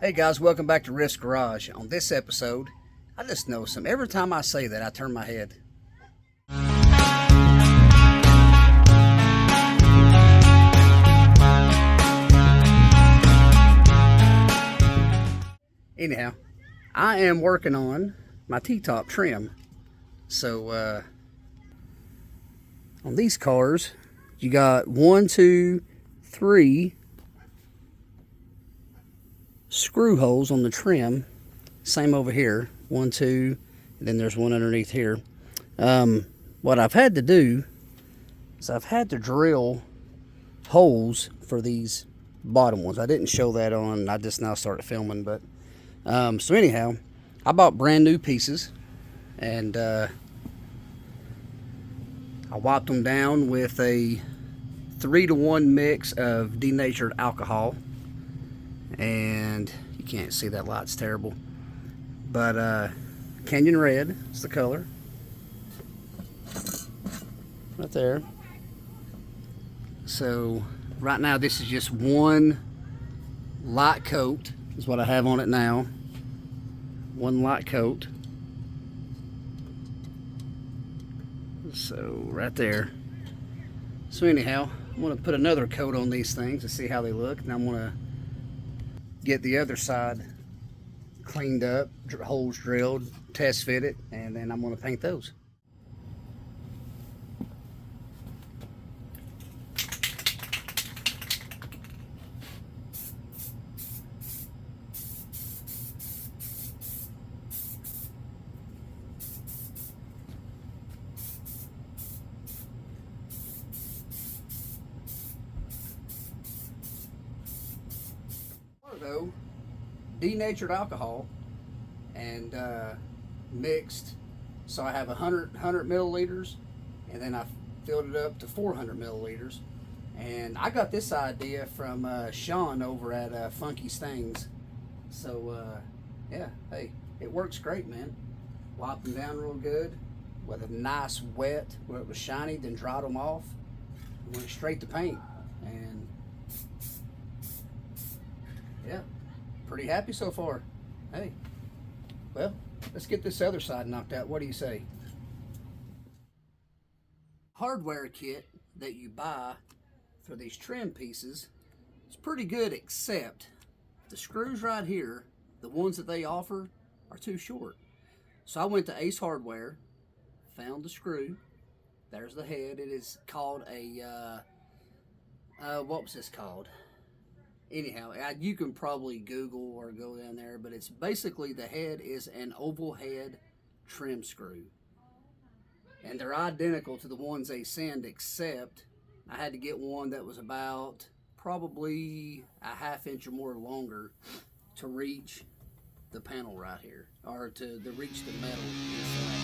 Hey guys, welcome back to Riffs Garage. On this episode, I just know some. Every time I say that, I turn my head. Anyhow, I am working on my T-top trim. So, on these cars, you got 1, 2, 3 screw holes on the trim. Same over here, 1, 2, and then there's one underneath here. What I've had to do is I've had to drill holes for these bottom ones. I didn't show that on, I just now started filming, but so anyhow, I bought brand new pieces, and I wiped them down with a 3-to-1 mix of denatured alcohol. And you can't see, that light's terrible, but Canyon Red is the color right there. So right now this is just one light coat is what I have on it now. One light coat. So right there. So anyhow, I'm going to put another coat on these things to see how they look, and I'm going to get the other side cleaned up, holes drilled, test fitted, and then I'm going to paint those. Though, denatured alcohol and mixed, so I have 100 milliliters, and then I filled it up to 400 milliliters. And I got this idea from Sean over at Funky Stains. So yeah, hey, it works great, man. Wiped them down real good with a nice wet where it was shiny, then dried them off, went straight to paint. And yeah, pretty happy so far. Hey, well, let's get this other side knocked out. What do you say? Hardware kit that you buy for these trim pieces is pretty good, except the screws right here, the ones that they offer, are too short. So I went to Ace Hardware, found the screw. There's the head. It is called a what was this called? Anyhow, you can probably Google or go down there, but it's basically, the head is an oval head trim screw. And they're identical to the ones they send, except I had to get one that was about probably a ½ inch or more longer to reach the panel right here, or to reach the metal inside.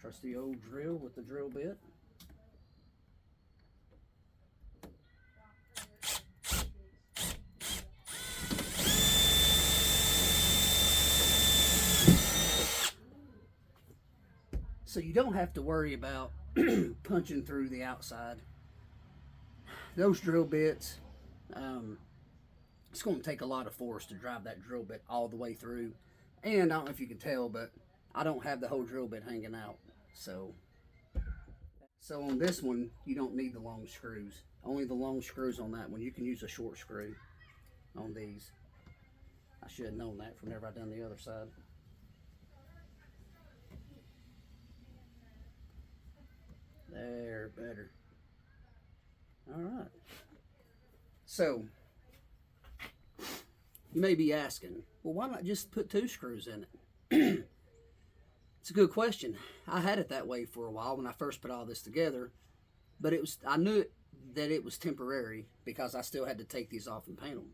Trusty old drill with the drill bit. So you don't have to worry about punching through the outside. Those drill bits, it's going to take a lot of force to drive that drill bit all the way through. And I don't know if you can tell, but I don't have the whole drill bit hanging out. So on this one, you don't need the long screws. Only the long screws on that one. You can use a short screw on these. I should have known that from whenever I done the other side. There, better. All right. So you may be asking, well, why not just put 2 screws in it? It's a good question. I had it that way for a while when I first put all this together, but I knew that it was temporary because I still had to take these off and paint them.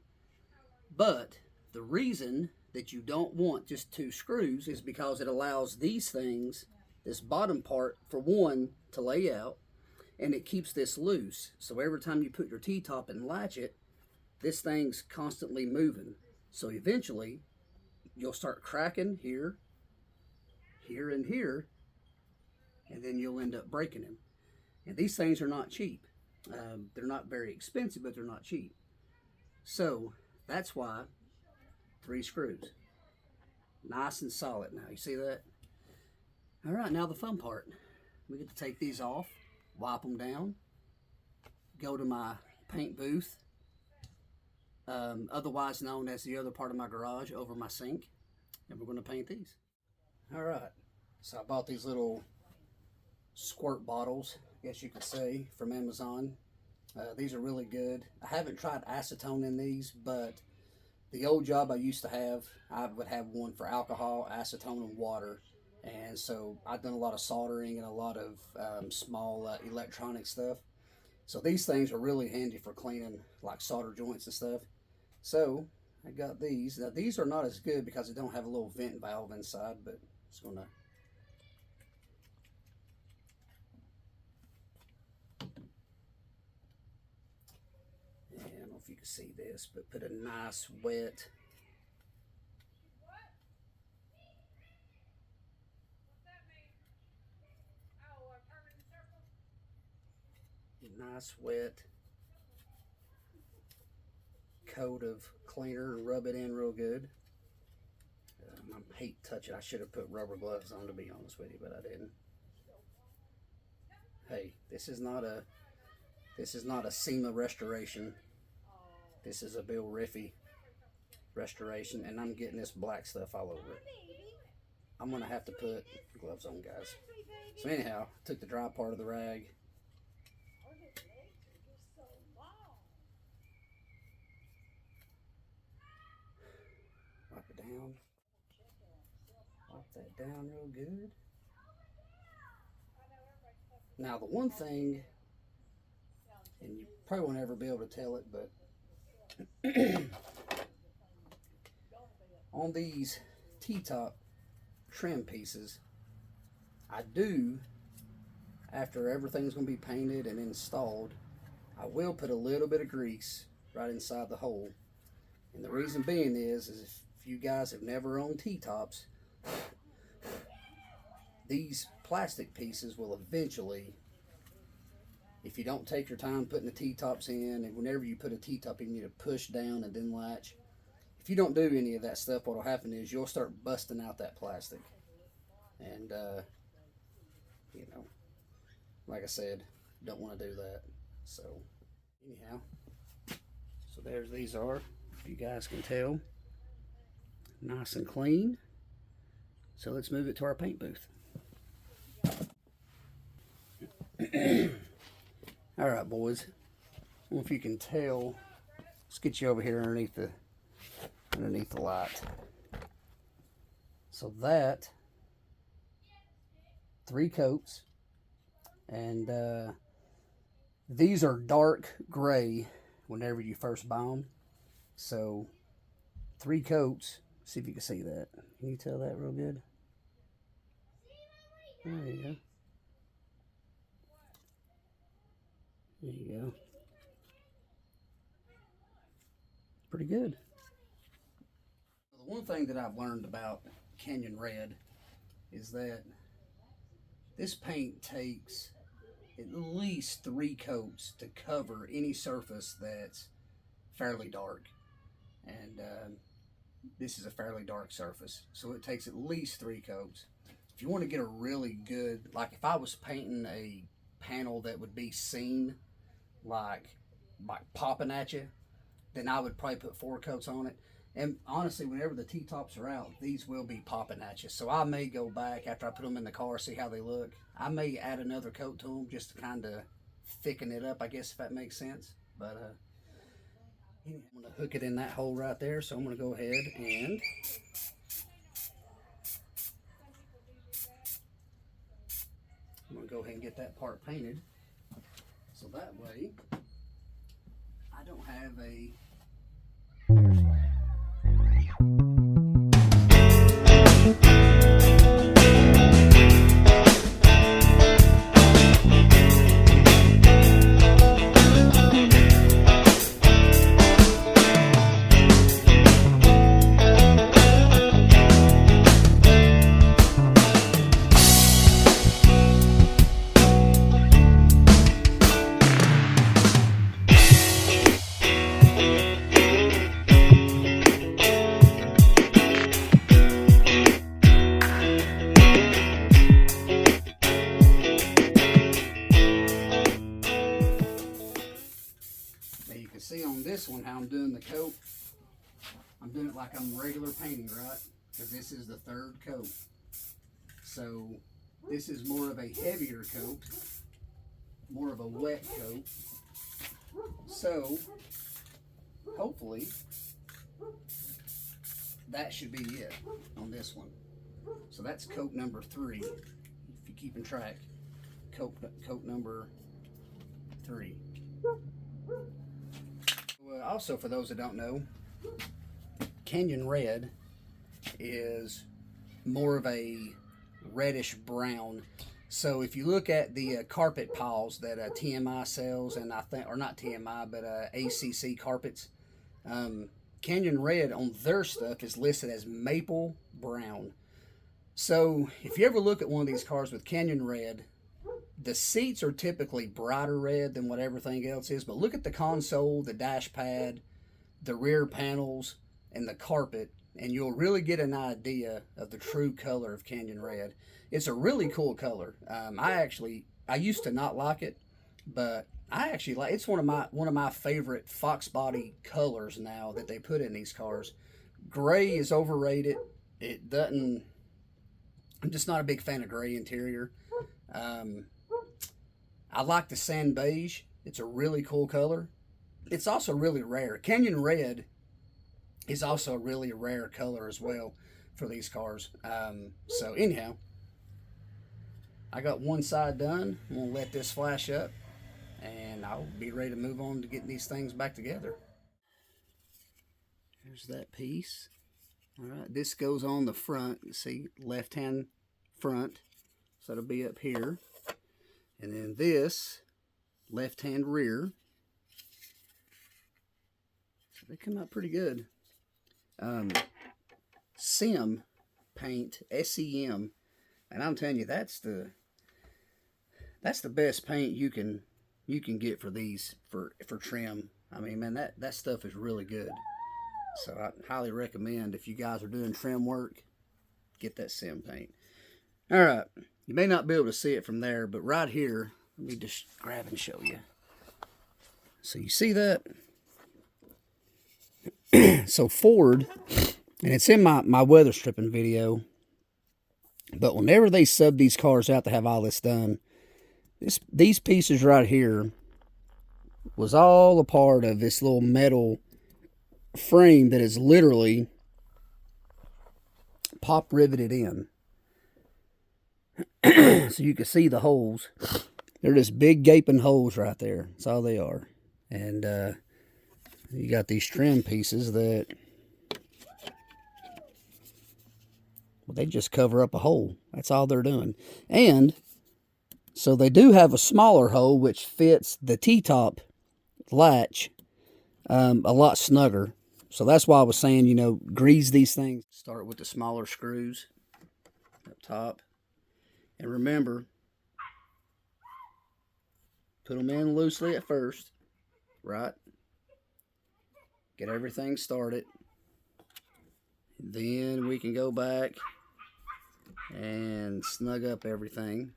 But the reason that you don't want just 2 screws is because it allows these things, this bottom part, for one, to lay out, and it keeps this loose. So every time you put your T-top and latch it, this thing's constantly moving. So eventually, you'll start cracking here, here, and here, and then you'll end up breaking them. And these things are not cheap. They're not very expensive, but they're not cheap. So that's why 3 screws. Nice and solid now. You see that? All right, now the fun part. We get to take these off, wipe them down, go to my paint booth, otherwise known as the other part of my garage over my sink, and we're going to paint these. All right, so I bought these little squirt bottles, I guess you could say, from Amazon. These are really good. I haven't tried acetone in these, but the old job I used to have, I would have one for alcohol, acetone, and water. And so I've done a lot of soldering and a lot of small electronic stuff. So these things are really handy for cleaning like solder joints and stuff. So I got these. Now these are not as good because they don't have a little vent valve inside, but it's gonna. I don't know if you can see this, but put a nice wet coat of cleaner and rub it in real good. I hate touching. I should have put rubber gloves on, to be honest with you, but I didn't. Hey, this is not a SEMA restoration. This is a Bill Riffy restoration, and I'm getting this black stuff all over it. I'm gonna have to put gloves on, guys. So anyhow, took the dry part of the rag. Wipe it down. Wipe that down real good. Now the one thing, and you probably won't ever be able to tell it, but on these T-top trim pieces, I do, after everything's going to be painted and installed, I will put a little bit of grease right inside the hole. And the reason being is if you guys have never owned T-tops, these plastic pieces will eventually, if you don't take your time putting the T-tops in, and whenever you put a T-top in, you need to push down and then latch. If you don't do any of that stuff, what will happen is you'll start busting out that plastic. And, you know, like I said, don't want to do that. So, anyhow, so there's these are, if you guys can tell, nice and clean. So let's move it to our paint booth. All right, boys. I don't know if you can tell. Let's get you over here underneath the light. So that 3 coats, and these are dark gray whenever you first buy them. So 3 coats. See if you can see that. Can you tell that real good? There you go. There you go. Pretty good. The one thing that I've learned about Canyon Red is that this paint takes at least 3 coats to cover any surface that's fairly dark. And this is a fairly dark surface, so it takes at least 3 coats. If you want to get a really good, like if I was painting a panel that would be seen like popping at you, then I would probably put 4 coats on it. And honestly, whenever the T-tops are out, these will be popping at you. So I may go back after I put them in the car, see how they look. I may add another coat to them just to kind of thicken it up, I guess, if that makes sense. But I'm going to hook it in that hole right there. So I'm going to go ahead and I'm going to go ahead and get that part painted. So that way, I don't have a I'm doing it like I'm regular painting, right? Because this is the third coat. So this is more of a heavier coat, more of a wet coat. So hopefully that should be it on this one. So that's coat number 3, if you're keeping track. Coat number 3. Also, for those that don't know, Canyon Red is more of a reddish brown. So if you look at the carpet piles that TMI sells, and I think, or not TMI, but ACC carpets, Canyon Red on their stuff is listed as maple brown. So if you ever look at one of these cars with Canyon Red, the seats are typically brighter red than what everything else is, but look at the console, the dash pad, the rear panels, and the carpet, and you'll really get an idea of the true color of Canyon Red. It's a really cool color. I used to not like it, but I actually like. It's one of my favorite Foxbody colors now that they put in these cars. Gray is overrated. It doesn't. I'm just not a big fan of gray interior. I like the sand beige. It's a really cool color. It's also really rare. Canyon Red is also a really rare color as well for these cars. So anyhow, I got one side done. I'm going to let this flash up, and I'll be ready to move on to getting these things back together. Here's that piece. All right, this goes on the front. You see, left-hand front. So it'll be up here. And then this, left-hand rear. So they come out pretty good. SEM paint, SEM. And I'm telling you, that's the best paint you can get for these for trim. I mean, man, that stuff is really good. So I highly recommend, if you guys are doing trim work, get that SEM paint. All right, you may not be able to see it from there, but right here, let me just grab and show you. So you see that? So Ford, and it's in my weather stripping video, but whenever they sub these cars out to have all this done, these pieces right here was all a part of this little metal frame that is literally pop riveted in. So you can see the holes. They're just big gaping holes right there. That's all they are. And you got these trim pieces that, well, they just cover up a hole. That's all they're doing. And so they do have a smaller hole which fits the T-top latch a lot snugger. So that's why I was saying, you know, grease these things. Start with the smaller screws up top. And remember, put them in loosely at first, right? Get everything started. Then we can go back and snug up everything.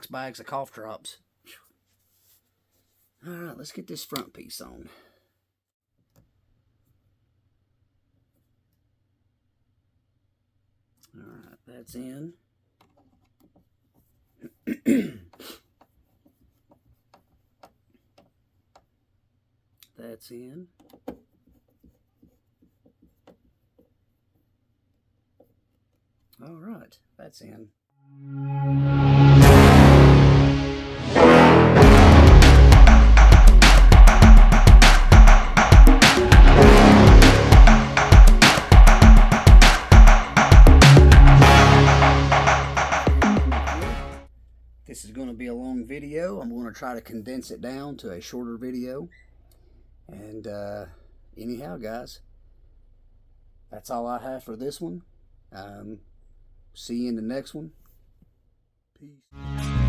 6 bags of cough drops. All right, let's get this front piece on. All right, that's in. That's in. All right, that's in. This is going to be a long video. I'm going to try to condense it down to a shorter video. And anyhow, guys, that's all I have for this one. See you in the next one. Peace.